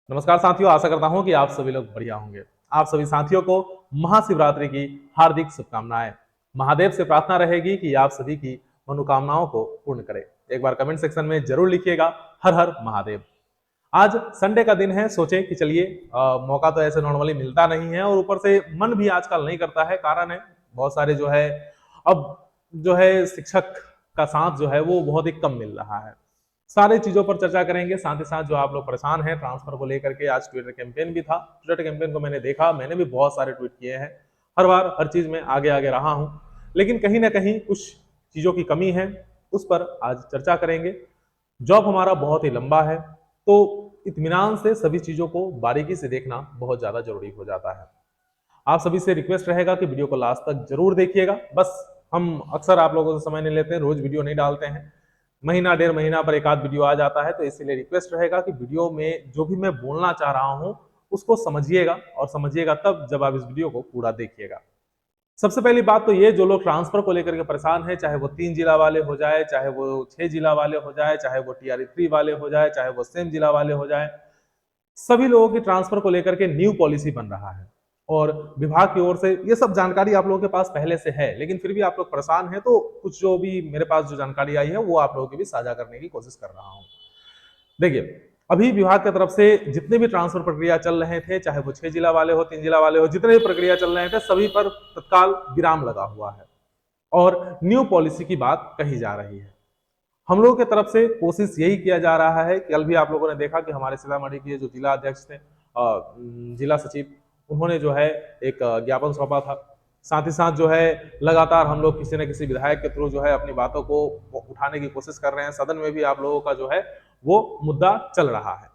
नमस्कार साथियों, आशा करता हूं कि आप सभी लोग बढ़िया होंगे। आप सभी साथियों को महाशिवरात्रि की हार्दिक शुभकामनाएं। महादेव से प्रार्थना रहेगी कि आप सभी की मनोकामनाओं को पूर्ण करे। एक बार कमेंट सेक्शन में जरूर लिखिएगा, हर हर महादेव। आज संडे का दिन है, सोचे कि चलिए मौका तो ऐसे नॉर्मली मिलता नहीं है और ऊपर से मन भी आजकल नहीं करता है। कारण है बहुत सारे जो है अब जो है शिक्षक का साथ जो है वो बहुत ही कम मिल रहा है। सारी चीजों पर चर्चा करेंगे, साथ ही साथ जो आप लोग परेशान हैं ट्रांसफर को लेकर के। आज ट्विटर कैंपेन भी था, ट्विटर कैंपेन को मैंने देखा, मैंने भी बहुत सारे ट्वीट किए हैं। हर बार हर चीज में आगे आगे रहा हूं, लेकिन कहीं ना कहीं कुछ चीजों की कमी है, उस पर आज चर्चा करेंगे। जॉब हमारा बहुत ही लंबा है, तो इत्मीनान से सभी चीजों को बारीकी से देखना बहुत ज्यादा जरूरी हो जाता है। आप सभी से रिक्वेस्ट रहेगा कि वीडियो को लास्ट तक जरूर देखिएगा। बस हम अक्सर आप लोगों से समय नहीं लेते हैं, रोज वीडियो नहीं डालते हैं, महीना डेढ़ महीना पर एक आध वीडियो आ जाता है। तो इसीलिए रिक्वेस्ट रहेगा कि वीडियो में जो भी मैं बोलना चाह रहा हूं उसको समझिएगा, और समझिएगा तब जब आप इस वीडियो को पूरा देखिएगा। सबसे पहली बात तो ये, जो लोग ट्रांसफर को लेकर के परेशान है, चाहे वो 3 जिला वाले हो जाए, चाहे वो 6 जिला वाले हो जाए, चाहे वो TRE 3 वाले हो जाए, चाहे वो सेम जिला वाले हो जाए, सभी लोगों की ट्रांसफर को लेकर के न्यू पॉलिसी बन रहा है। और विभाग की ओर से ये सब जानकारी आप लोगों के पास पहले से है, लेकिन फिर भी आप लोग परेशान हैं, तो कुछ जो भी मेरे पास जो जानकारी आई है वो आप लोगों की भी साझा करने की कोशिश कर रहा हूं। देखिए, अभी विभाग की तरफ से जितने भी ट्रांसफर प्रक्रिया चल रहे थे, चाहे वो 6 जिला वाले हो, 3 जिला वाले हो, जितने भी प्रक्रिया चल रहे थे, सभी पर तत्काल विराम लगा हुआ है और न्यू पॉलिसी की बात कही जा रही है। हम लोगों की तरफ से कोशिश यही किया जा रहा है। कल भी आप लोगों ने देखा कि हमारे सीतामढ़ी के जो जिला अध्यक्ष थे, जिला सचिव, उन्होंने जो है एक ज्ञापन सौंपा था। साथ ही साथ जो है लगातार हम लोग किसी न किसी विधायक के थ्रू जो है अपनी बातों को उठाने की कोशिश कर रहे हैं। सदन में भी आप लोगों का जो है वो मुद्दा चल रहा है।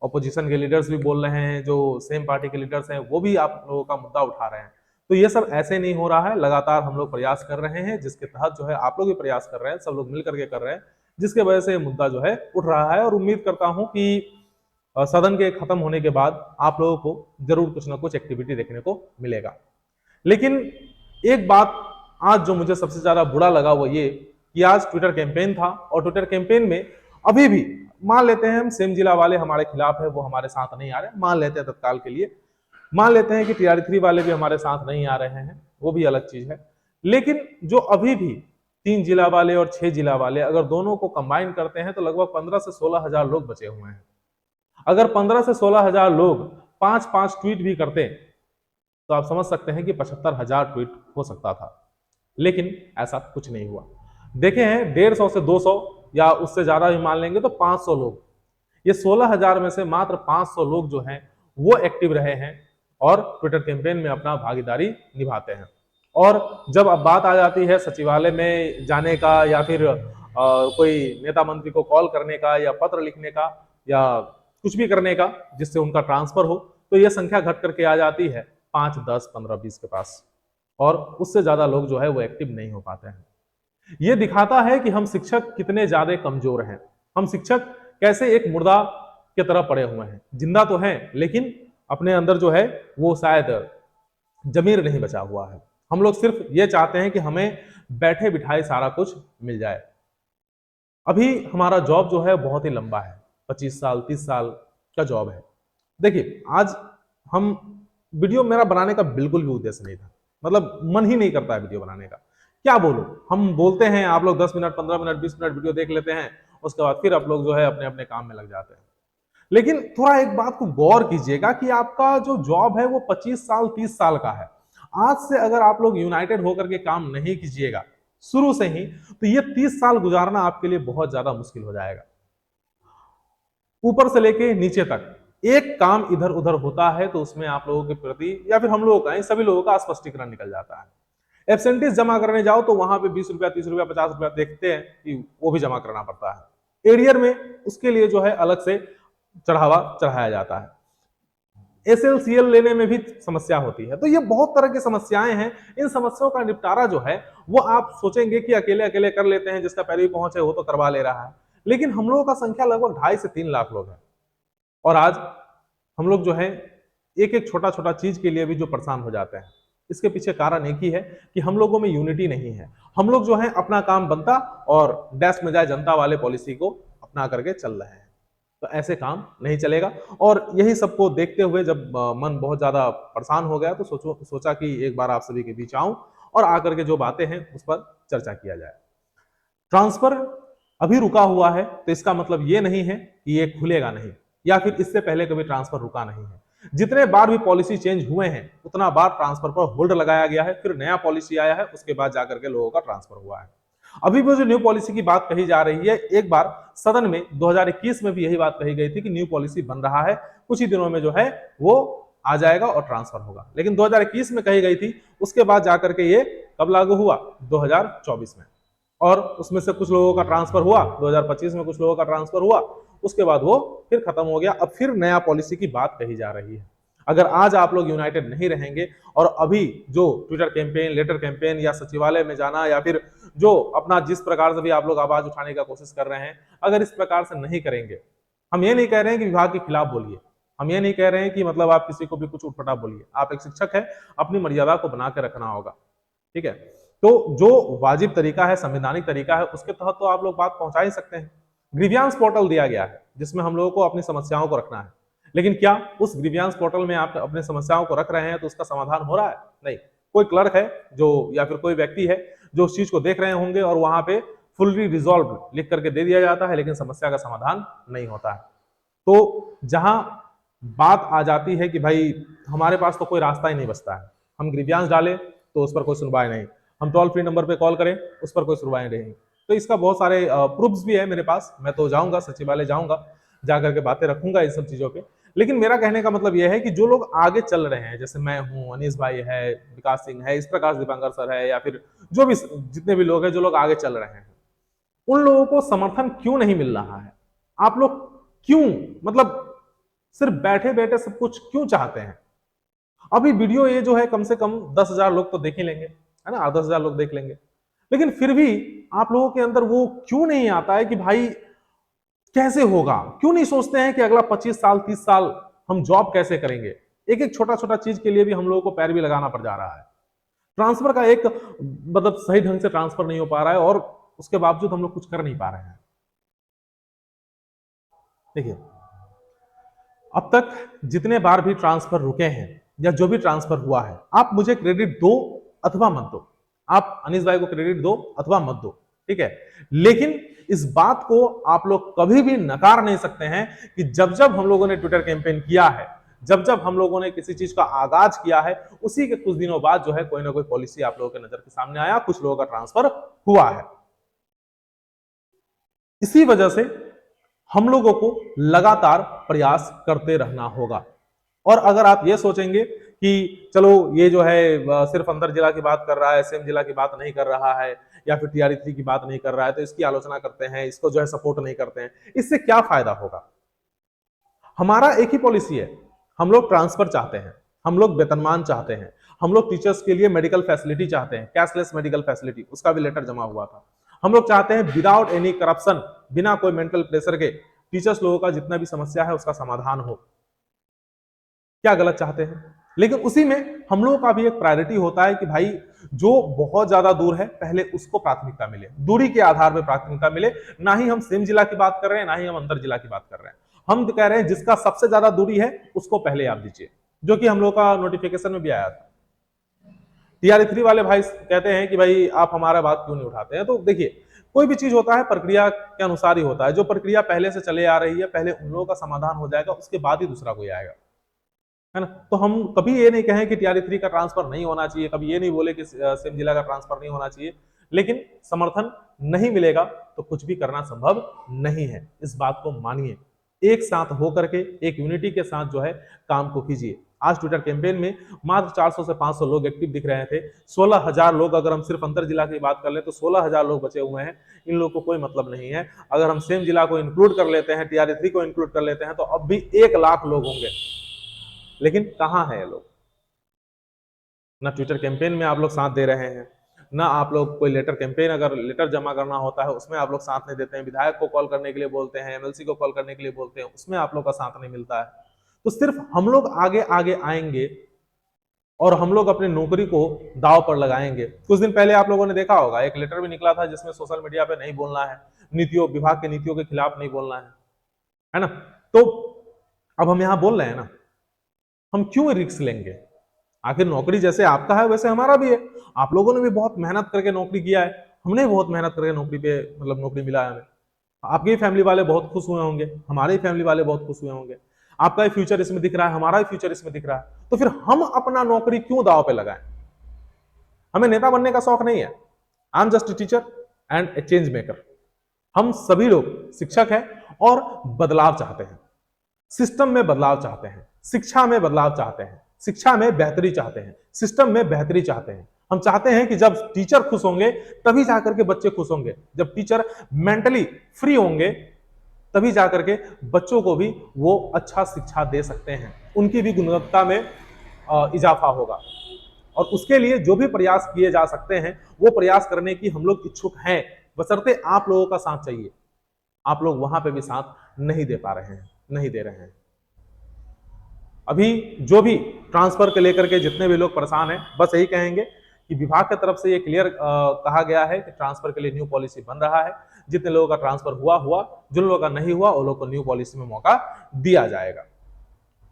ऑपोजिशन के लीडर्स भी बोल रहे हैं, जो सेम पार्टी के लीडर्स हैं वो भी आप लोगों का मुद्दा उठा रहे हैं। तो ये सब ऐसे नहीं हो रहा है, लगातार हम लोग प्रयास कर रहे हैं, जिसके तहत जो है आप लोग भी प्रयास कर रहे हैं, सब लोग मिलकर के कर रहे हैं, जिसके वजह से मुद्दा जो है उठ रहा है। और उम्मीद करता हूं कि सदन के खत्म होने के बाद आप लोगों को जरूर कुछ ना कुछ एक्टिविटी देखने को मिलेगा। लेकिन एक बात आज जो मुझे सबसे ज्यादा बुरा लगा वो ये कि आज ट्विटर कैंपेन था, और ट्विटर कैंपेन में अभी भी मान लेते हैं हम सेम जिला वाले हमारे खिलाफ है, वो हमारे साथ नहीं आ रहे, मान लेते हैं तत्काल के लिए, मान लेते हैं कि TRE 3 वाले भी हमारे साथ नहीं आ रहे हैं, वो भी अलग चीज है। लेकिन जो अभी भी 3 जिला वाले और 6 जिला वाले अगर दोनों को कंबाइन करते हैं तो लगभग 15 से 16 हजार लोग बचे हुए हैं। अगर 15 से 16 हजार लोग 5-5 ट्वीट भी करते तो आप समझ सकते हैं कि 75,000 ट्वीट हो सकता था। लेकिन ऐसा कुछ नहीं हुआ। देखे हैं 150 से 200 या उससे ज्यादा भी मान लेंगे तो 500 लोग, ये 16,000 में से मात्र 500 लोग जो हैं वो एक्टिव रहे हैं और ट्विटर कैंपेन में अपना भागीदारी निभाते हैं। और जब अब बात आ जाती है सचिवालय में जाने का, या फिर कोई नेता मंत्री को कॉल करने का, या पत्र लिखने का, या कुछ भी करने का जिससे उनका ट्रांसफर हो, तो यह संख्या घट करके आ जाती है 5, 10, 15, 20 के पास, और उससे ज्यादा लोग जो है वो एक्टिव नहीं हो पाते हैं। ये दिखाता है कि हम शिक्षक कितने ज्यादा कमजोर हैं। हम शिक्षक कैसे एक मुर्दा की तरह पड़े हुए हैं, जिंदा तो हैं लेकिन अपने अंदर जो है वो शायद जमीर नहीं बचा हुआ है। हम लोग सिर्फ ये चाहते हैं कि हमें बैठे बिठाए सारा कुछ मिल जाए। अभी हमारा जॉब जो है बहुत ही लंबा है, 25 साल 30 साल का जॉब है। देखिए, आज हम वीडियो मेरा बनाने का बिल्कुल भी उद्देश्य नहीं था, मतलब मन ही नहीं करता है वीडियो बनाने का। क्या बोलूं, हम बोलते हैं, आप लोग 10 मिनट 15 मिनट 20 मिनट वीडियो देख लेते हैं, उसके बाद फिर आप लोग जो है अपने अपने काम में लग जाते हैं। लेकिन थोड़ा एक बात को गौर कीजिएगा कि आपका जो जॉब है वो 25 साल 30 साल का है। आज से अगर आप लोग यूनाइटेड होकर के काम नहीं कीजिएगा शुरू से ही, तो ये 30 साल गुजारना आपके लिए बहुत ज्यादा मुश्किल हो जाएगा। ऊपर से लेके नीचे तक एक काम इधर उधर होता है तो उसमें आप लोगों के प्रति या फिर हम लोगों का, सभी लोगों का स्पष्टीकरण निकल जाता है। एब्सेंटीज जमा करने जाओ तो वहां पे 20 रुपया 30 रुपया 50 रुपया देखते हैं कि वो भी जमा करना पड़ता है। एरियर में उसके लिए जो है अलग से चढ़ावा चढ़ाया जाता है। SLCL लेने में भी समस्या होती है। तो ये बहुत तरह की समस्याएं हैं। इन समस्याओं का निपटारा जो है वो आप सोचेंगे कि अकेले अकेले कर लेते हैं, जिसका पैरवी पहुंचे वो तो करवा ले रहा है, लेकिन हम लोगों का संख्या लगभग 2.5 से 3 लाख लोग हैं। और आज हम लोग जो है एक एक छोटा छोटा चीज के लिए भी जो परेशान हो जाते हैं, इसके पीछे कारण एक ही है कि हम लोगों में यूनिटी नहीं है। हम लोग जो है अपना काम बनता और डैश में जाए जनता वाले पॉलिसी को अपना करके चल रहे हैं। तो ऐसे काम नहीं चलेगा। और यही सबको देखते हुए जब मन बहुत ज्यादा परेशान हो गया तो सोचा कि एक बार आप सभी के बीच आऊं और आकर के जो बातें हैं उस पर चर्चा किया जाए। ट्रांसफर अभी रुका हुआ है तो इसका मतलब ये नहीं है कि ये खुलेगा नहीं, या फिर इससे पहले कभी ट्रांसफर रुका नहीं है। जितने बार भी पॉलिसी चेंज हुए हैं उतना बार ट्रांसफर पर होल्ड लगाया गया है, फिर नया पॉलिसी आया है, उसके बाद जाकर के लोगों का ट्रांसफर हुआ है। अभी भी जो न्यू पॉलिसी की बात कही जा रही है, एक बार सदन में 2021 में भी यही बात कही गई थी कि न्यू पॉलिसी बन रहा है, कुछ ही दिनों में जो है वो आ जाएगा और ट्रांसफर होगा। लेकिन 2021 में कही गई थी, उसके बाद जाकर के ये कब लागू हुआ? 2024 में। और उसमें से कुछ लोगों का ट्रांसफर हुआ, 2025 में कुछ लोगों का ट्रांसफर हुआ, उसके बाद वो फिर खत्म हो गया। अब फिर नया पॉलिसी की बात कही जा रही है। अगर आज आप लोग यूनाइटेड नहीं रहेंगे और अभी जो ट्विटर कैंपेन, लेटर कैंपेन या सचिवालय में जाना या फिर जो अपना जिस प्रकार से भी आप लोग आवाज उठाने का कोशिश कर रहे हैं, अगर इस प्रकार से नहीं करेंगे, हम ये नहीं कह रहे हैं कि विभाग के खिलाफ बोलिए, हम ये नहीं कह रहे हैं कि मतलब आप किसी को भी कुछ उठपटा बोलिए, आप एक शिक्षक है, अपनी मर्यादा को बना के रखना होगा, ठीक है। तो जो वाजिब तरीका है, संवैधानिक तरीका है, उसके तहत तो आप लोग बात पहुंचा ही सकते हैं। ग्रीवियांस पोर्टल दिया गया है जिसमें हम लोगों को अपनी समस्याओं को रखना है, लेकिन क्या उस ग्रीवियांस पोर्टल में आप अपनी समस्याओं को रख रहे हैं तो उसका समाधान हो रहा है? नहीं। कोई क्लर्क है जो या फिर कोई व्यक्ति है जो उस चीज को देख रहे होंगे और वहां पे फुल्ली रिजॉल्व लिख करके दे दिया जाता है, लेकिन समस्या का समाधान नहीं होता है। तो जहां बात आ जाती है कि भाई हमारे पास तो कोई रास्ता ही नहीं बचता है, हम ग्रीवियांस डालें तो उस पर कोई सुनवाई नहीं, हम टोल फ्री नंबर पे कॉल करें उस पर कोई सुनवाई नहीं। तो इसका बहुत सारे प्रूफ्स भी है मेरे पास, मैं तो जाऊंगा सचिवालय, जाऊंगा जाकर के बातें रखूंगा इन सब चीजों पे। लेकिन मेरा कहने का मतलब यह है कि जो लोग आगे चल रहे हैं, जैसे मैं हूं, अनीस भाई है, विकास सिंह है, इस प्रकार दीपांकर सर है, या फिर जो भी जितने भी लोग हैं जो लोग आगे चल रहे हैं, उन लोगों को समर्थन क्यों नहीं मिल रहा है? आप लोग क्यों मतलब सिर्फ बैठे बैठे सब कुछ क्यों चाहते हैं? अभी वीडियो ये जो है कम से कम 10,000 लोग तो देख ही लेंगे, है ना, 10,000 लोग देख लेंगे, लेकिन फिर भी आप लोगों के अंदर वो क्यों नहीं आता है कि भाई कैसे होगा? क्यों नहीं सोचते हैं कि अगला 25 साल 30 साल हम जॉब कैसे करेंगे? एक एक छोटा छोटा चीज के लिए भी हम लोगों को पैर भी लगाना पड़ जा रहा है। ट्रांसफर का एक मतलब सही ढंग से ट्रांसफर नहीं हो पा रहा है और उसके बावजूद हम लोग कुछ कर नहीं पा रहे हैं। देखिए, अब तक जितने बार भी ट्रांसफर रुके हैं या जो भी ट्रांसफर हुआ है, आप मुझे क्रेडिट दो अथवा मत दो, आप अनीस भाई को क्रेडिट दो अथवा मत दो, ठीक है, लेकिन इस बात को आप लोग कभी भी नकार नहीं सकते हैं कि जब जब हम लोगों ने ट्विटर कैंपेन किया है, जब जब हम लोगों ने किसी चीज का आगाज किया है, उसी के कुछ दिनों बाद जो है कोई ना कोई पॉलिसी आप लोगों के नजर के सामने आया, कुछ लोगों का ट्रांसफर हुआ है। इसी वजह से हम लोगों को लगातार प्रयास करते रहना होगा। और अगर आप ये सोचेंगे कि चलो ये जो है सिर्फ अंतर जिला की बात कर रहा है, सेम जिला की बात नहीं कर रहा है, या फिर टीआर3 की बात नहीं कर रहा है, तो इसकी आलोचना करते हैं, इसको जो है सपोर्ट नहीं करते हैं, इससे क्या फायदा होगा? हमारा एक ही पॉलिसी है, हम लोग ट्रांसफर चाहते हैं, हम लोग वेतनमान चाहते हैं, हम लोग टीचर्स के लिए मेडिकल फैसिलिटी चाहते हैं, कैशलेस मेडिकल फैसिलिटी, उसका भी लेटर जमा हुआ था। हम लोग चाहते हैं विदाउट एनी करप्शन, बिना कोई मेंटल प्रेशर के टीचर्स लोगों का जितना भी समस्या है उसका समाधान हो। क्या गलत चाहते हैं? लेकिन उसी में हम लोगों का भी एक प्रायोरिटी होता है कि भाई जो बहुत ज्यादा दूर है पहले उसको प्राथमिकता मिले, दूरी के आधार पर प्राथमिकता मिले। ना ही हम सेम जिला की बात कर रहे हैं, ना ही हम अंतर जिला की बात कर रहे हैं, हम कह रहे हैं जिसका सबसे ज्यादा दूरी है उसको पहले आप दीजिए, जो कि हम लोग का नोटिफिकेशन में भी आया था। टीआर3 वाले भाई कहते हैं कि भाई आप हमारा बात क्यों नहीं उठाते हैं? तो देखिए, कोई भी चीज होता है प्रक्रिया के अनुसार ही होता है। जो प्रक्रिया पहले से चले आ रही है, पहले उन लोगों का समाधान हो जाएगा, उसके बाद ही दूसरा कोई आएगा, है ना। तो हम कभी ये नहीं कहें कि टीआर3 का ट्रांसफर नहीं होना चाहिए, कभी ये नहीं बोले कि सेम जिला का ट्रांसफर नहीं होना चाहिए, लेकिन समर्थन नहीं मिलेगा तो कुछ भी करना संभव नहीं है। इस बात को मानिए, एक साथ होकर के एक यूनिटी के साथ जो है काम को कीजिए। आज ट्विटर कैंपेन में मात्र 400 से 500 लोग एक्टिव दिख रहे थे। 16,000 लोग, अगर हम सिर्फ अंतर जिला की बात कर ले तो 16,000 लोग बचे हुए हैं। इन लोगों को कोई मतलब नहीं है। अगर हम सेम जिला को इंक्लूड कर लेते हैं, टीआर3 को इंक्लूड कर लेते हैं, तो अब भी 1 लाख लोग होंगे। लेकिन कहां है ये लोग? ना ट्विटर कैंपेन में आप लोग साथ दे रहे हैं, ना आप लोग कोई लेटर कैंपेन, अगर लेटर जमा करना होता है उसमें आप लोग साथ नहीं देते हैं। विधायक को कॉल करने के लिए बोलते हैं, एमएलसी को कॉल करने के लिए बोलते हैं, उसमें आप लोग का साथ नहीं मिलता है। तो सिर्फ हम लोग आगे आगे आएंगे और हम लोग अपनी नौकरी को दांव पर लगाएंगे। कुछ दिन पहले आप लोगों ने देखा होगा, एक लेटर भी निकला था जिसमें सोशल मीडिया पे नहीं बोलना है, नीतियों, विभाग के नीतियों के खिलाफ नहीं बोलना है ना। तो अब हम यहां बोल रहे हैं ना, हम क्यों रिस्क लेंगे? आखिर नौकरी जैसे आपका है वैसे हमारा भी है। आप लोगों ने भी बहुत मेहनत करके नौकरी किया है, हमने भी बहुत मेहनत करके नौकरी पे मतलब नौकरी मिला है हमें। आपके फैमिली वाले बहुत खुश हुए होंगे, हमारे फैमिली वाले बहुत खुश हुए होंगे। आपका ही फ्यूचर इसमें दिख रहा है, हमारा ही फ्यूचर इसमें दिख रहा है, तो फिर हम अपना नौकरी क्यों दांव पे लगाएं? हमें नेता बनने का शौक नहीं है। I am just a teacher and A change maker. हम सभी लोग शिक्षक हैं और बदलाव चाहते हैं, सिस्टम में बदलाव चाहते हैं, शिक्षा में बदलाव चाहते हैं, शिक्षा में बेहतरी चाहते हैं, सिस्टम में बेहतरी चाहते हैं। हम चाहते हैं कि जब टीचर खुश होंगे तभी जाकर के बच्चे खुश होंगे, जब टीचर मेंटली फ्री होंगे तभी जाकर के बच्चों को भी वो अच्छा शिक्षा दे सकते हैं, उनकी भी गुणवत्ता में इजाफा होगा। और उसके लिए जो भी प्रयास किए जा सकते हैं वो प्रयास करने की हम लोग इच्छुक हैं, बशर्ते आप लोगों का साथ चाहिए। आप लोग वहां पे भी साथ नहीं दे पा रहे हैं, नहीं दे रहे हैं। अभी जो भी ट्रांसफर के लेकर के जितने भी लोग परेशान हैं, बस यही कहेंगे कि विभाग की तरफ से ये क्लियर कहा गया है कि ट्रांसफर के लिए न्यू पॉलिसी बन रहा है। जितने लोगों का ट्रांसफर हुआ हुआ, जिन लोगों का नहीं हुआ वो लोग को न्यू पॉलिसी में मौका दिया जाएगा।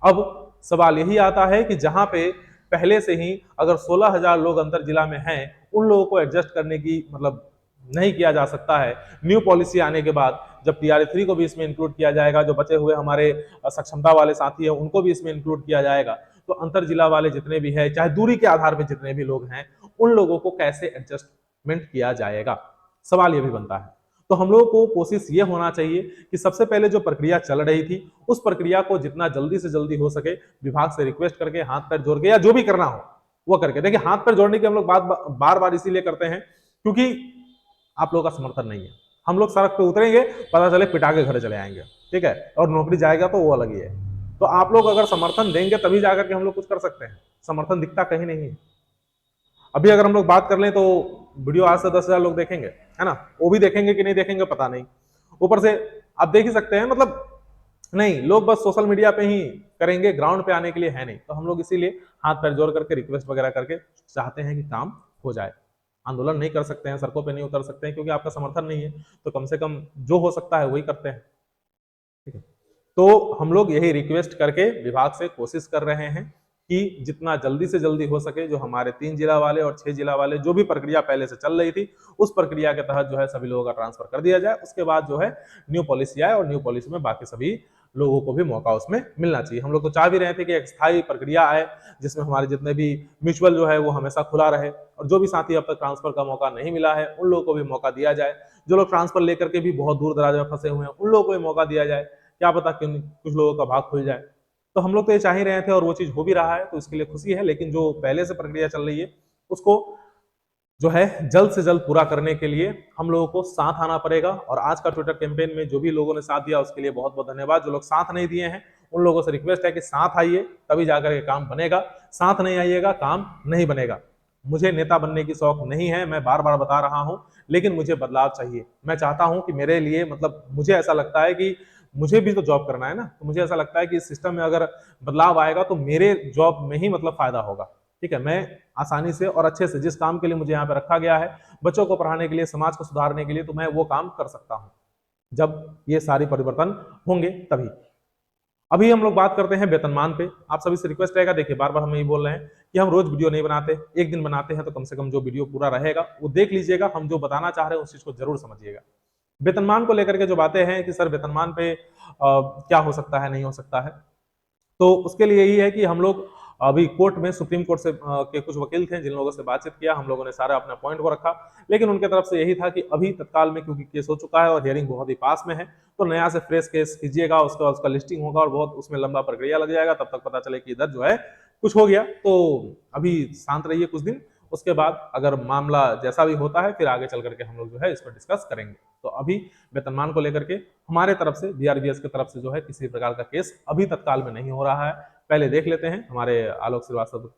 अब सवाल यही आता है कि जहां पे पहले से ही अगर 16,000 लोग अंतर जिला में हैं, उन लोगों को एडजस्ट करने की मतलब नहीं किया जा सकता है। न्यू पॉलिसी आने के बाद जब TRA 3 को भी इसमें इंक्लूड किया जाएगा, जो बचे हुए हमारे सक्षमता वाले साथी हैं उनको भी इसमें इंक्लूड किया जाएगा, तो अंतर जिला वाले जितने भी हैं, चाहे दूरी के आधार पर जितने भी लोग हैं, उन लोगों को कैसे एडजस्टमेंट किया जाएगा, सवाल यह भी बनता है। तो हम लोगों को कोशिश ये होना चाहिए कि सबसे पहले जो प्रक्रिया चल रही थी उस प्रक्रिया को जितना जल्दी से जल्दी हो सके विभाग से रिक्वेस्ट करके हाथ पैर जोड़ के या जो भी करना हो वो करके देखिए। हाथ पैर जोड़ने की हम लोग बात बार बार इसीलिए करते हैं क्योंकि आप लोगों का समर्थन नहीं है। हम लोग सड़क पे उतरेंगे, पता चले पिटा के घर चले आएंगे, ठीक है, और नौकरी जाएगा तो वो अलग ही है। तो आप लोग अगर समर्थन देंगे तभी जाकर के हम लोग कुछ कर सकते हैं, समर्थन दिखता कहीं नहीं है। अभी अगर हम लोग बात कर लें तो वीडियो आज से 10,000 लोग देखेंगे, है ना, वो भी देखेंगे कि नहीं देखेंगे पता नहीं। ऊपर से आप देख ही सकते हैं, मतलब नहीं, लोग बस सोशल मीडिया पे ही करेंगे, ग्राउंड पे आने के लिए है नहीं। तो हम लोग इसीलिए हाथ पैर जोड़ करके रिक्वेस्ट वगैरह करके चाहते हैं कि काम हो जाए। आंदोलन नहीं कर सकते हैं, सड़कों पे नहीं उतर सकते हैं क्योंकि आपका समर्थन नहीं है, तो कम से कम जो हो सकता है वही करते हैं, ठीक है। तो हम लोग यही रिक्वेस्ट करके विभाग से कोशिश कर रहे हैं कि जितना जल्दी से जल्दी हो सके जो हमारे 3 जिला वाले और 6 जिला वाले जो भी प्रक्रिया पहले से चल रही थी उस प्रक्रिया के तहत जो है सभी लोगों का ट्रांसफर कर दिया जाए। उसके बाद जो है न्यू पॉलिसी आए और न्यू पॉलिसी में बाकी सभी लोगों को भी मौका उसमें मिलना चाहिए। हम लोग तो चाह भी रहे थे कि एक स्थायी प्रक्रिया आए जिसमें हमारे जितने भी म्यूचुअल जो है वो हमेशा खुला रहे, और जो भी साथी अब तक ट्रांसफर का मौका नहीं मिला है उन लोगों को भी मौका दिया जाए। जो लोग ट्रांसफर लेकर के भी बहुत दूर दराज में फंसे हुए हैं उन लोगों को भी मौका दिया जाए, क्या पता कुछ लोगों का भाग खुल जाए। तो हम लोग तो ये चाह ही रहे थे और वो चीज हो भी रहा है, तो इसके लिए खुशी है। लेकिन जो पहले से प्रक्रिया चल रही है उसको जो है जल्द से जल्द पूरा करने के लिए हम लोगों को साथ आना पड़ेगा। और आज का ट्विटर कैंपेन में जो भी लोगों ने साथ दिया उसके लिए बहुत बहुत धन्यवाद। जो लोग साथ नहीं दिए हैं उन लोगों से रिक्वेस्ट है कि साथ आइए, तभी जाकर के काम बनेगा। साथ नहीं आइएगा काम नहीं बनेगा। मुझे नेता बनने की शौक नहीं है, मैं बार बार बता रहा हूं, लेकिन मुझे बदलाव चाहिए। मैं चाहता हूं कि मेरे लिए मतलब मुझे ऐसा लगता है कि मुझे भी तो जॉब करना है ना, तो मुझे ऐसा लगता है कि इस सिस्टम में अगर बदलाव आएगा तो मेरे जॉब में ही मतलब फायदा होगा, ठीक है। मैं आसानी से और अच्छे से जिस काम के लिए मुझे यहाँ पे रखा गया है, बच्चों को पढ़ाने के लिए, समाज को सुधारने के लिए, तो मैं वो काम कर सकता हूँ जब ये सारी परिवर्तन होंगे तभी। अभी हम लोग बात करते हैं वेतनमान पे। आप सभी से रिक्वेस्ट रहेगा, देखिए बार बार हम यही बोल रहे हैं कि हम रोज वीडियो नहीं बनाते, एक दिन बनाते हैं, तो कम से कम जो वीडियो पूरा रहेगा वो देख लीजिएगा। हम जो बताना चाह रहे हैं उस चीज को जरूर समझिएगा। वेतनमान को लेकर के जो बातें हैं कि सर वेतनमान पे क्या हो सकता है, नहीं हो सकता है, तो उसके लिए यही है कि हम लोग अभी कोर्ट में सुप्रीम कोर्ट से के कुछ वकील थे जिन लोगों से बातचीत किया, हम लोगों ने सारा अपना पॉइंट को रखा। लेकिन उनके तरफ से यही था कि अभी तत्काल में क्योंकि केस हो चुका है और हियरिंग बहुत ही पास में है, तो नया से फ्रेश केस कीजिएगा, उसका लिस्टिंग होगा और बहुत उसमें लंबा प्रक्रिया लग जाएगा, तब तक पता चले कि इधर जो है कुछ हो गया। तो अभी शांत रहिए कुछ दिन, उसके बाद अगर मामला जैसा भी होता है फिर आगे चल करके हम लोग जो है इस पर डिस्कस करेंगे। तो अभी वेतनमान को लेकर के हमारे तरफ से, BRBS की तरफ से जो है किसी प्रकार का केस अभी तत्काल में नहीं हो रहा है। पहले देख लेते हैं, हमारे आलोक श्रीवास्तव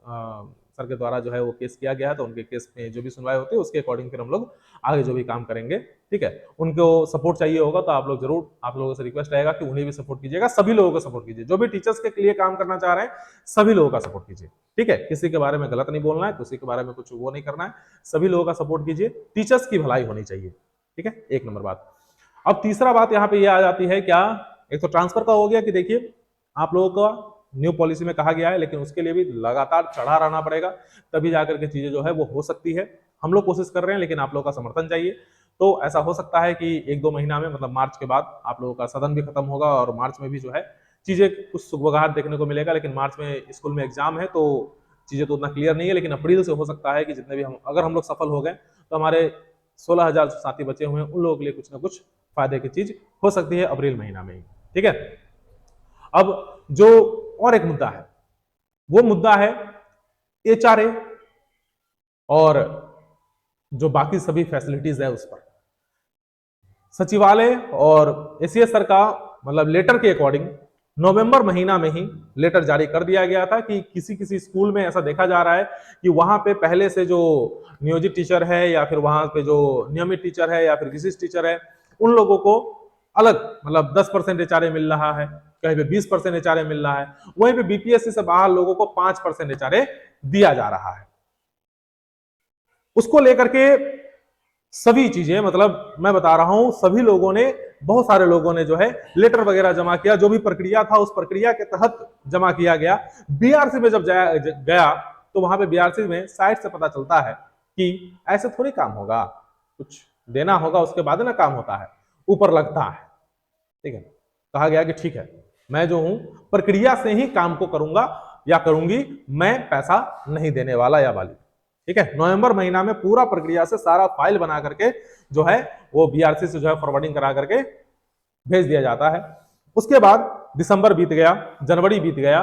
सर के द्वारा जो है वो केस किया गया है, तो उनके केस में जो भी सुनवाई होती है उसके अकॉर्डिंग फिर हम लोग आगे जो भी काम करेंगे, ठीक है। उनको सपोर्ट चाहिए होगा तो आप लोग जरूर, आप लोगों से रिक्वेस्ट रहेगा कि उन्हें भी सपोर्ट कीजिएगा, सभी लोगों को सपोर्ट कीजिए। जो भी टीचर्स के लिए काम करना चाह रहे हैं सभी लोगों का सपोर्ट कीजिए, ठीक है। किसी के बारे में गलत नहीं बोलना है, किसी के बारे में कुछ वो नहीं करना है, सभी लोगों का सपोर्ट कीजिए। टीचर्स की भलाई होनी चाहिए, ठीक है, एक नंबर बात। अब तीसरा बात यहाँ पे ये आ जाती है क्या एक तो ट्रांसफर का हो गया कि देखिए आप लोगों का न्यू पॉलिसी में कहा गया है, लेकिन उसके लिए भी लगातार चढ़ा रहना पड़ेगा, तभी जाकर के चीजें जो है वो हो सकती है। हम लोग कोशिश कर रहे हैं, लेकिन आप लोगों का समर्थन चाहिए। तो ऐसा हो सकता है कि 1-2 महीना में, मतलब मार्च के बाद आप लोगों का सदन भी खत्म होगा और मार्च में भी जो है चीजें कुछ सुगबुगाहट देखने को मिलेगा। लेकिन मार्च में स्कूल में एग्जाम है तो चीजें तो उतना क्लियर नहीं है, लेकिन अप्रैल से हो सकता है कि जितने भी अगर हम लोग सफल हो गए तो हमारे 16,000 साथी बचे हुए हैं, उन लोगों के लिए कुछ ना कुछ फायदे की चीज हो सकती है अप्रैल महीना में ही। ठीक है, अब जो और एक मुद्दा है, वो मुद्दा है एचआरए और जो बाकी सभी फैसिलिटीज है उस पर। सचिवालय और एसीएस सर का मतलब लेटर के अकॉर्डिंग नवंबर महीना में ही लेटर जारी कर दिया गया था कि किसी किसी स्कूल में ऐसा देखा जा रहा है कि वहां पे पहले से जो नियोजित टीचर है या फिर वहां पे जो नियमित टीचर है या फिर विशिष्ट टीचर है, उन लोगों को अलग मतलब 10% एचआरए मिल रहा है, कहीं पे 20% एचआरए मिल रहा है, वहीं पे बीपीएससी से बाहर लोगों को 5% एचआरए दिया जा रहा है। उसको लेकर के सभी चीजें, मतलब मैं बता रहा हूं सभी लोगों ने, बहुत सारे लोगों ने जो है लेटर वगैरह जमा किया, जो भी प्रक्रिया था उस प्रक्रिया के तहत जमा किया गया। बीआरसी में जब गया तो वहां पे बीआरसी में साइट से पता चलता है कि ऐसे थोड़ी काम होगा, कुछ देना होगा उसके बाद ना काम होता है, ऊपर लगता है। ठीक है, कहा गया कि ठीक है, मैं जो हूं प्रक्रिया से ही काम को करूंगा या करूंगी, मैं पैसा नहीं देने वाला या वाली। ठीक है, नवंबर महीना में पूरा प्रक्रिया से सारा फाइल बना करके जो है वो बीआरसी से जो है फॉरवर्डिंग करा करके भेज दिया जाता है। उसके बाद दिसंबर बीत गया, जनवरी बीत गया,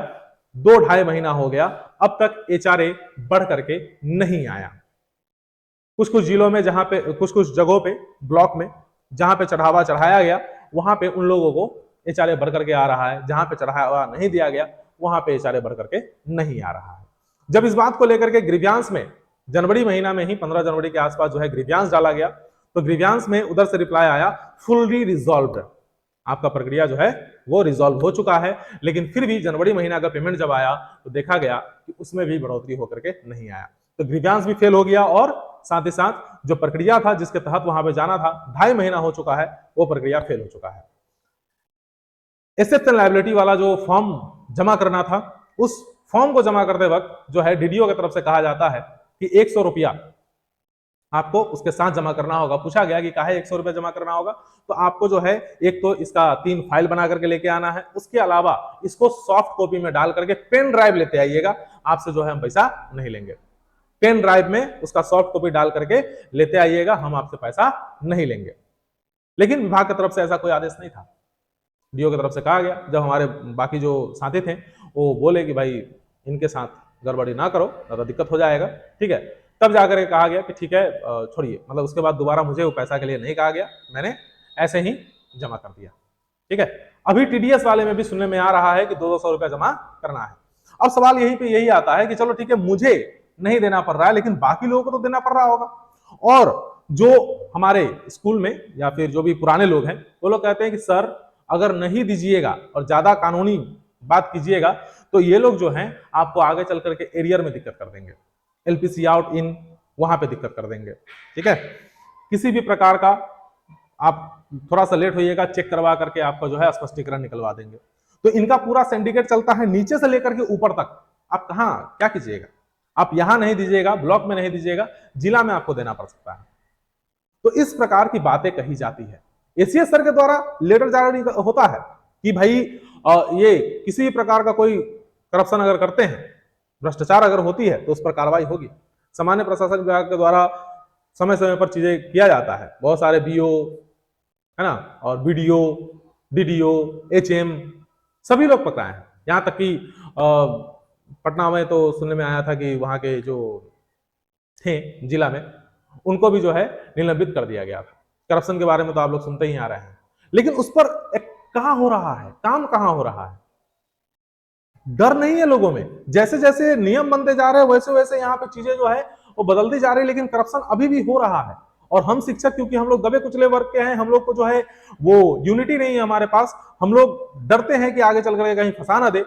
2-2.5 महीना हो गया, अब तक एचआरए बढ़ करके नहीं आया। कुछ कुछ जिलों में, जहां पे कुछ कुछ जगहों पे ब्लॉक में जहां पे चढ़ावा चढ़ाया गया वहां पे उन लोगों को एचआरए बढ़ करके आ रहा है, जहां पे चढ़ावा नहीं दिया गया वहां पे एचआरए बढ़ करके नहीं आ रहा है। जब इस बात को लेकर के ग्रीवियांस में जनवरी महीना में ही 15 जनवरी के आसपास जो है ग्रीवियांस डाला गया, तो ग्रीवियांस में उधर से रिप्लाई आया फुल्ली रिजॉल्व्ड, आपका प्रक्रिया जो है वो रिजॉल्व हो चुका है। लेकिन फिर भी जनवरी महीना का पेमेंट जब आया तो देखा गया कि उसमें भी बढ़ोतरी होकर के नहीं आया, तो ग्रीवियांस भी फेल हो गया और साथ ही साथ जो प्रक्रिया था जिसके तहत वहां पे जाना था, 2.5 महीना हो चुका है, वो प्रक्रिया फेल हो चुका है। एक्सेप्शन लायबिलिटी वाला जो फॉर्म जमा करना था, उस फॉर्म को जमा करते वक्त जो है डीडीओ की तरफ से कहा जाता है कि 100 रुपया आपको उसके साथ जमा करना होगा। पूछा गया कि काहे 100 रुपया जमा करना होगा, तो आपको जो है एक तो इसका 3 फाइल बना करके लेके आना है, उसके अलावा इसको सॉफ्ट कॉपी में डाल करके पेन ड्राइव लेते आइएगा, आपसे जो है हम पैसा नहीं लेंगे। पेन ड्राइव में उसका सॉफ्ट कॉपी डाल करके लेते आइएगा, हम आपसे पैसा नहीं लेंगे। लेकिन विभाग की तरफ से ऐसा कोई आदेश नहीं था, डीओ की तरफ से कहा गया। जब हमारे बाकी जो साथी थे वो बोले कि भाई इनके साथ गड़बड़ी ना करो, ज्यादा दिक्कत हो जाएगा, ठीक है, तब जाकर के कहा गया कि ठीक है छोड़िए, मतलब उसके बाद दोबारा मुझे वो पैसा के लिए नहीं कहा गया, मैंने ऐसे ही जमा कर दिया। ठीक है, अभी टीडीएस वाले में भी सुनने में आ रहा है कि 200 रुपया जमा करना है। अब सवाल यहीं पे यही आता है कि चलो ठीक है, मुझे नहीं देना पड़ रहा है, लेकिन बाकी लोगों को तो देना पड़ रहा होगा। और जो हमारे स्कूल में या फिर जो भी पुराने लोग हैं वो लोग कहते हैं कि सर अगर नहीं दीजिएगा और ज्यादा कानूनी बात कीजिएगा तो ये लोग जो हैं आपको आगे चल करके एरियर में दिक्कत कर देंगे, एलपीसी आउट इन वहां पे दिक्कत कर देंगे। ठीक है, किसी भी प्रकार का आप थोड़ा सा लेट होइएगा, चेक करवा करके आपका जो है स्पष्टीकरण निकलवा देंगे। तो इनका पूरा सिंडिकेट चलता है नीचे से लेकर के ऊपर तक। आप कहां क्या कीजिएगा, आप यहां नहीं दीजिएगा, ब्लॉक में नहीं दीजिएगा, जिला में आपको देना पड़ सकता है। तो इस प्रकार की बातें कही जाती है। एसीएस सर के द्वारा लेटर जारी होता है कि भाई ये किसी भी प्रकार का कोई करप्शन अगर करते हैं, भ्रष्टाचार अगर होती है तो उस पर कार्रवाई होगी। सामान्य प्रशासन विभाग के द्वारा समय समय पर चीजें किया जाता है, बहुत सारे बीओ है ना, और बीडीओ, डीडीओ, एचएम सभी लोग पकड़ाए हैं। यहां तक कि पटना में तो सुनने में आया था कि वहां के जो थे जिला में उनको भी जो है निलंबित कर दिया गया था। करप्शन के बारे में तो आप लोग सुनते ही आ रहे हैं, लेकिन उस पर कहां हो रहा है काम, कहां हो रहा है? डर नहीं है लोगों में। जैसे जैसे नियम बनते जा रहे हैं वैसे वैसे यहाँ पे चीजें जो है वो बदलती जा रही है, लेकिन करप्शन अभी भी हो रहा है। और हम शिक्षक, क्योंकि हम लोग दबे कुचले वर्ग के हैं, हम लोग को जो है वो यूनिटी नहीं है हमारे पास, हम लोग डरते हैं कि आगे चल कर कहीं फंसा ना दे,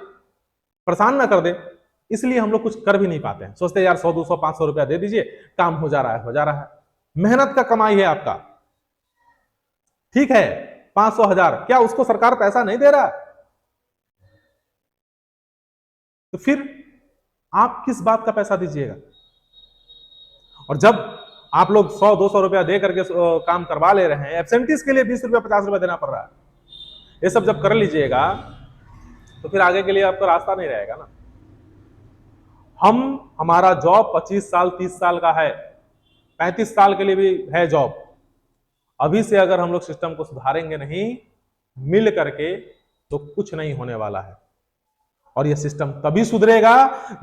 परेशान ना कर दे, इसलिए हम लोग कुछ कर भी नहीं पाते हैं। सोचते हैं यार 100, 200, 500 रुपया दे दीजिए, काम हो जा रहा है, हो जा रहा है। मेहनत का कमाई है आपका, ठीक है, 500 हजार, क्या उसको सरकार पैसा नहीं दे रहा है? तो फिर आप किस बात का पैसा दीजिएगा? और जब आप लोग 100-200 रुपया दे करके काम करवा ले रहे हैं, एब्सेंटीज के लिए 20 रुपया 50 रुपया देना पड़ रहा है, ये सब जब कर लीजिएगा तो फिर आगे के लिए आपका रास्ता नहीं रहेगा ना। हमारा जॉब 25 साल 30 साल का है, 35 साल के लिए भी है जॉब। अभी से अगर हम लोग सिस्टम को सुधारेंगे नहीं मिल करके तो कुछ नहीं होने वाला है। और यह सिस्टम तभी सुधरेगा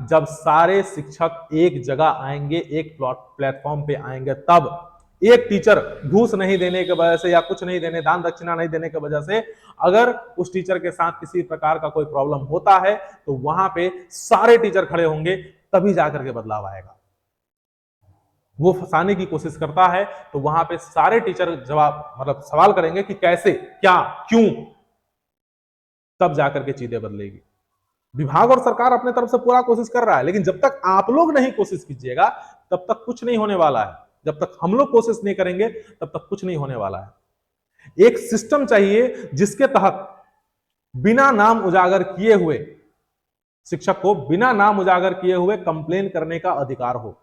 जब सारे शिक्षक एक जगह आएंगे, एक प्लेटफॉर्म पे आएंगे, तब। एक टीचर घूस नहीं देने की वजह से या कुछ नहीं देने, दान दक्षिणा नहीं देने की वजह से अगर उस टीचर के साथ किसी प्रकार का कोई प्रॉब्लम होता है तो वहां पे सारे टीचर खड़े होंगे, तभी जाकर के बदलाव आएगा। वो फंसाने की कोशिश करता है तो वहां पे सारे टीचर जवाब मतलब सवाल करेंगे कि कैसे, क्या, क्यों, तब जाकर के चीजें बदलेगी। विभाग और सरकार अपने तरफ से पूरा कोशिश कर रहा है, लेकिन जब तक आप लोग नहीं कोशिश कीजिएगा तब तक कुछ नहीं होने वाला है। जब तक हम लोग कोशिश नहीं करेंगे तब तक कुछ नहीं होने वाला है। एक सिस्टम चाहिए जिसके तहत बिना नाम उजागर किए हुए शिक्षक को बिना नाम उजागर किए हुए कंप्लेन करने का अधिकार हो,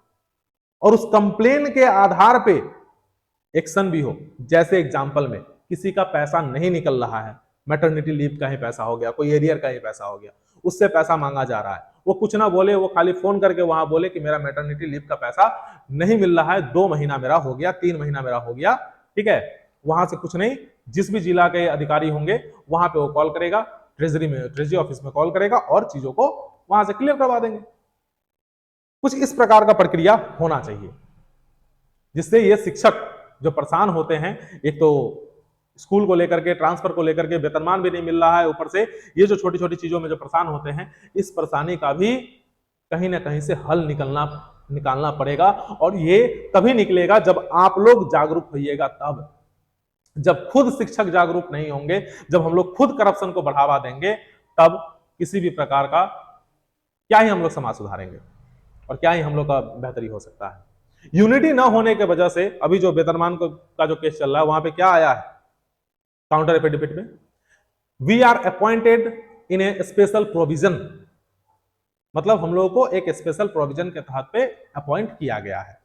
और उस कंप्लेन के आधार पे एक्शन भी हो। जैसे एग्जाम्पल में किसी का पैसा नहीं निकल रहा है, मैटरनिटी लीव का ही पैसा हो गया, कोई एरियर का ही पैसा हो गया, उससे पैसा मांगा जा रहा है, वो कुछ ना बोले, वो खाली फोन करके वहां बोले कि मेरा मैटरनिटी लीव का पैसा नहीं मिल रहा है, 2 महीना मेरा हो गया, 3 महीना मेरा हो गया, ठीक है। वहां से कुछ नहीं, जिस भी जिला के अधिकारी होंगे वहां पे वो कॉल करेगा, ट्रेजरी ऑफिस में कॉल करेगा और चीजों को वहां से क्लियर करवा देंगे। कुछ इस प्रकार का प्रक्रिया होना चाहिए जिससे ये शिक्षक जो परेशान होते हैं, एक तो स्कूल को लेकर के, ट्रांसफर को लेकर के, वेतनमान भी नहीं मिल रहा है, ऊपर से ये जो छोटी छोटी चीजों में जो परेशान होते हैं, इस परेशानी का भी कहीं ना कहीं से हल निकालना पड़ेगा। और ये तभी निकलेगा जब आप लोग जागरूक होइएगा, तब। जब खुद शिक्षक जागरूक नहीं होंगे, जब हम लोग खुद करप्शन को बढ़ावा देंगे, तब किसी भी प्रकार का क्या ही हम लोग समाज सुधारेंगे और क्या ही हम लोग का बेहतरी हो सकता है। यूनिटी ना होने के वजह से अभी जो वेतनमान का जो केस चल रहा है, वहां पे क्या आया है काउंटर एफिडेविट में, we are appointed in a special provision, मतलब हम लोगों को एक स्पेशल प्रोविजन के तहत पे अपॉइंट किया गया है,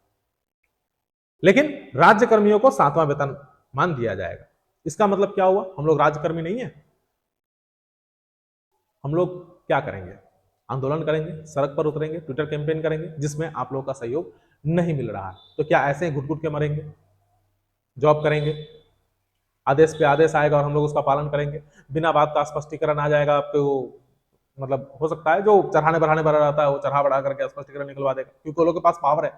लेकिन राज्य कर्मियों को 7वां वेतनमान दिया जाएगा। इसका मतलब क्या हुआ? हम लोग राज्यकर्मी नहीं है। हम लोग क्या करेंगे? आंदोलन करेंगे, सड़क पर उतरेंगे, ट्विटर कैंपेन करेंगे, जिसमें आप लोगों का सहयोग नहीं मिल रहा है। तो क्या ऐसे ही घुट घुट के मरेंगे? जॉब करेंगे, आदेश पे आदेश आएगा और हम लोग उसका पालन करेंगे, बिना बात का स्पष्टीकरण आ जाएगा आपको, मतलब हो सकता है जो चढ़ाने बढ़ाने वाला रहता है वो चढ़ा बढ़ा करके स्पष्टीकरण निकलवा देगा, क्योंकि लोगों के पास पावर है।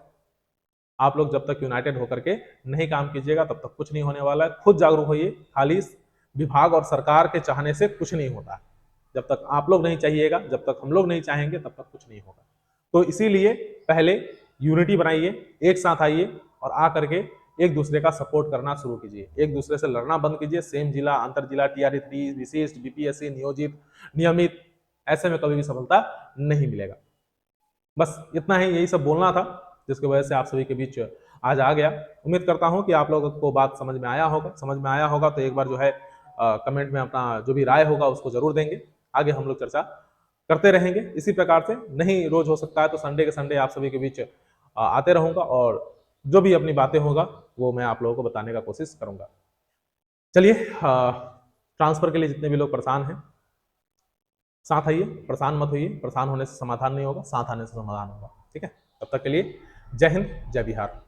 आप लोग जब तक यूनाइटेड होकर के नहीं काम कीजिएगा तब तक कुछ नहीं होने वाला है। खुद जागरूक होइए, खाली विभाग और सरकार के चाहने से कुछ नहीं होता है। जब तक आप लोग नहीं चाहिएगा, जब तक हम लोग नहीं चाहेंगे, तब तक कुछ नहीं होगा। तो इसीलिए पहले यूनिटी बनाइए, एक साथ आइए और आ करके एक दूसरे का सपोर्ट करना शुरू कीजिए, एक दूसरे से लड़ना बंद कीजिए। सेम जिला, अंतर जिला, TRE 3, विशिष्ट, बीपीएससी, नियोजित, नियमित, ऐसे में कभी भी सफलता नहीं मिलेगा। बस इतना ही, यही सब बोलना था, जिसकी वजह से आप सभी के बीच आज आ गया। उम्मीद करता हूं कि आप लोगों को बात समझ में आया होगा। तो एक बार जो है कमेंट में अपना जो भी राय होगा उसको जरूर देंगे। आगे हम लोग चर्चा करते रहेंगे इसी प्रकार से। नहीं रोज हो सकता है तो संडे के संडे आप सभी के बीच आते रहूंगा और जो भी अपनी बातें होगा वो मैं आप लोगों को बताने का कोशिश करूंगा। चलिए, ट्रांसफर के लिए जितने भी लोग परेशान हैं, साथ आइए, परेशान मत होइए। परेशान होने से समाधान नहीं होगा, साथ आने से समाधान होगा। ठीक है, तब तक के लिए जय हिंद, जय बिहार।